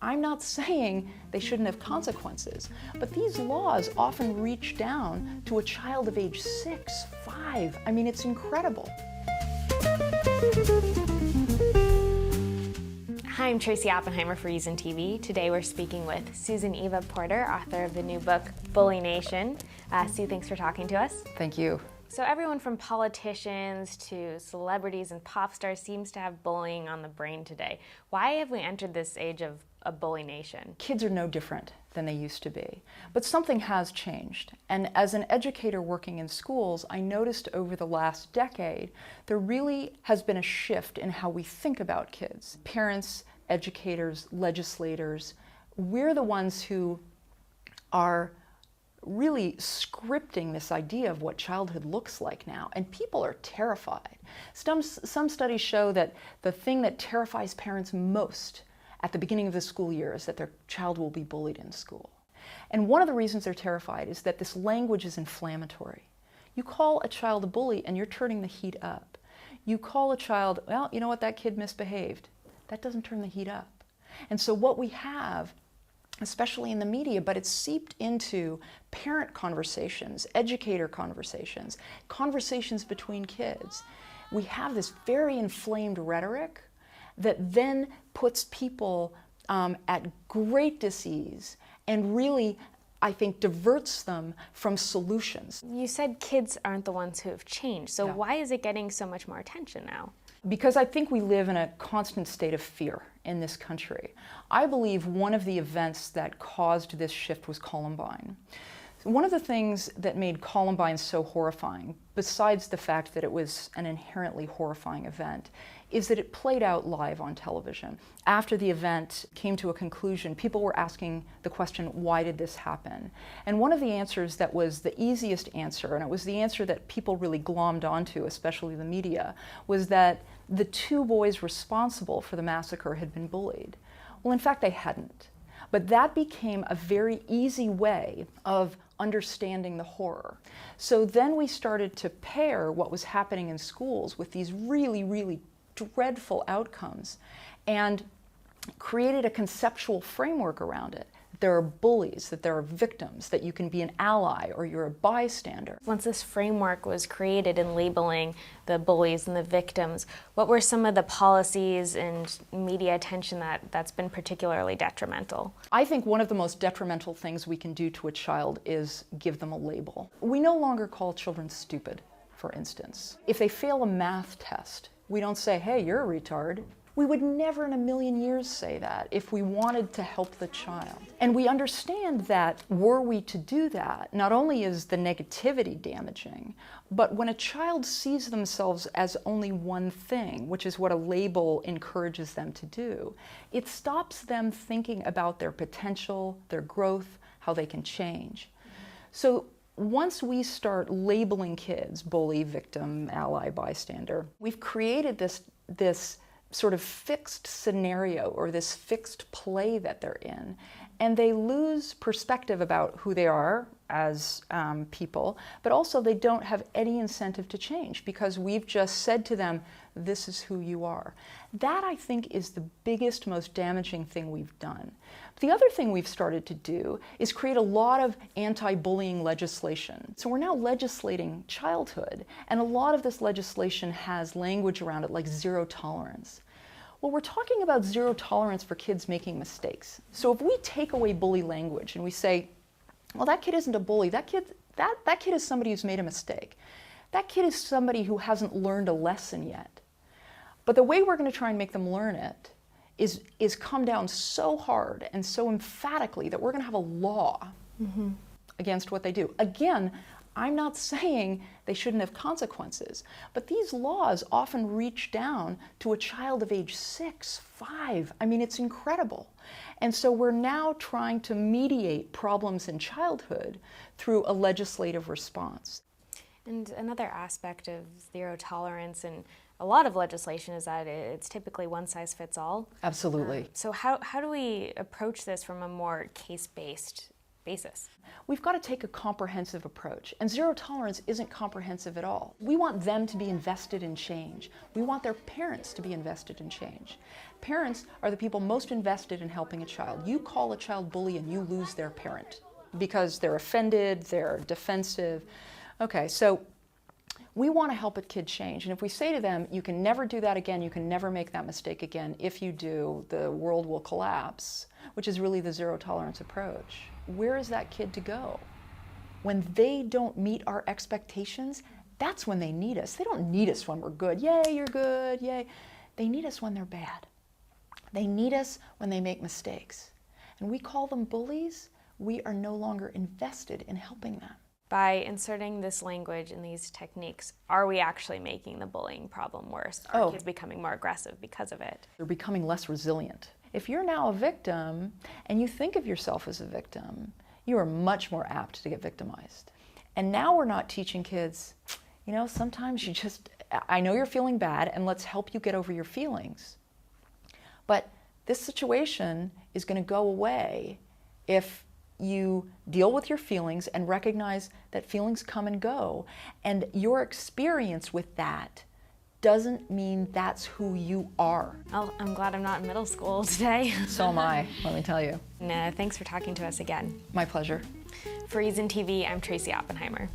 I'm not saying they shouldn't have consequences, but these laws often reach down to a child of age 6, 5. I mean, it's incredible. Hi, I'm Tracy Oppenheimer for ReasonTV. Today we're speaking with Susan Eva Porter, author of the new book, Bully Nation. Sue, thanks for talking to us. Thank you. So everyone from politicians to celebrities and pop stars seems to have bullying on the brain today. Why have we entered this age of a bully nation? Kids are no different than they used to be, but something has changed. And as an educator working in schools, I noticed over the last decade, there really has been a shift in how we think about kids. Parents, educators, legislators, we're the ones who are really scripting this idea of what childhood looks like now, and people are terrified. Some studies show that the thing that terrifies parents most at the beginning of the school year is that their child will be bullied in school. And one of the reasons they're terrified is that this language is inflammatory. You call a child a bully and you're turning the heat up. You call a child, well, you know what, that kid misbehaved. That doesn't turn the heat up. And so what we have, especially in the media, but it's seeped into parent conversations, educator conversations, conversations between kids. We have this very inflamed rhetoric that then puts people at great disease and really, I think, diverts them from solutions. You said kids aren't the ones who have changed, so Yeah. why is it getting so much more attention now? Because I think we live in a constant state of fear in this country. I believe one of the events that caused this shift was Columbine. One of the things that made Columbine so horrifying, besides the fact that it was an inherently horrifying event, is that it played out live on television. After the event came to a conclusion, people were asking the question, why did this happen? And one of the answers that was the easiest answer, and it was the answer that people really glommed onto, especially the media, was that the two boys responsible for the massacre had been bullied. Well, in fact, they hadn't. But that became a very easy way of understanding the horror. So then we started to pair what was happening in schools with these really, really dreadful outcomes and created a conceptual framework around it. There are bullies, that there are victims, that you can be an ally or you're a bystander. Once this framework was created in labeling the bullies and the victims, what were some of the policies and media attention that's been particularly detrimental? I think one of the most detrimental things we can do to a child is give them a label. We no longer call children stupid, for instance. If they fail a math test, we don't say, hey, you're a retard. We would never in a million years say that if we wanted to help the child. And we understand that were we to do that, not only is the negativity damaging, but when a child sees themselves as only one thing, which is what a label encourages them to do, it stops them thinking about their potential, their growth, how they can change. So once we start labeling kids, bully, victim, ally, bystander, we've created this sort of fixed scenario or this fixed play that they're in, and they lose perspective about who they are as people, but also they don't have any incentive to change because we've just said to them, this is who you are. That, I think, is the biggest, most damaging thing we've done. The other thing we've started to do is create a lot of anti-bullying legislation. So we're now legislating childhood, and a lot of this legislation has language around it like zero tolerance. Well, we're talking about zero tolerance for kids making mistakes. So if we take away bully language and we say, well, that kid isn't a bully, that kid is somebody who's made a mistake. That kid is somebody who hasn't learned a lesson yet. But the way we're going to try and make them learn it is come down so hard and so emphatically that we're going to have a law against what they do. Again, I'm not saying they shouldn't have consequences, but these laws often reach down to a child of age 6, 5. I mean, it's incredible. And so we're now trying to mediate problems in childhood through a legislative response. And another aspect of zero tolerance and a lot of legislation is that it's typically one size fits all. Absolutely. So how do we approach this from a more case-based basis. We've got to take a comprehensive approach, and zero tolerance isn't comprehensive at all. We want them to be invested in change. We want their parents to be invested in change. Parents are the people most invested in helping a child. You call a child bully and you lose their parent because they're offended, they're defensive. Okay, so we want to help a kid change, and if we say to them, you can never do that again, you can never make that mistake again, if you do, the world will collapse, which is really the zero tolerance approach. Where is that kid to go? When they don't meet our expectations, that's when they need us. They don't need us when we're good. Yay, you're good, yay. They need us when they're bad. They need us when they make mistakes. And we call them bullies. We are no longer invested in helping them. By inserting this language and these techniques, are we actually making the bullying problem worse? Are kids becoming more aggressive because of it? They're becoming less resilient. If you're now a victim and you think of yourself as a victim, you are much more apt to get victimized. And now we're not teaching kids, you know, sometimes you just, I know you're feeling bad and let's help you get over your feelings. But this situation is going to go away if you deal with your feelings and recognize that feelings come and go. And your experience with that doesn't mean that's who you are. Well, I'm glad I'm not in middle school today. So am I, let me tell you. And, thanks for talking to us again. My pleasure. For ReasonTV, I'm Tracy Oppenheimer.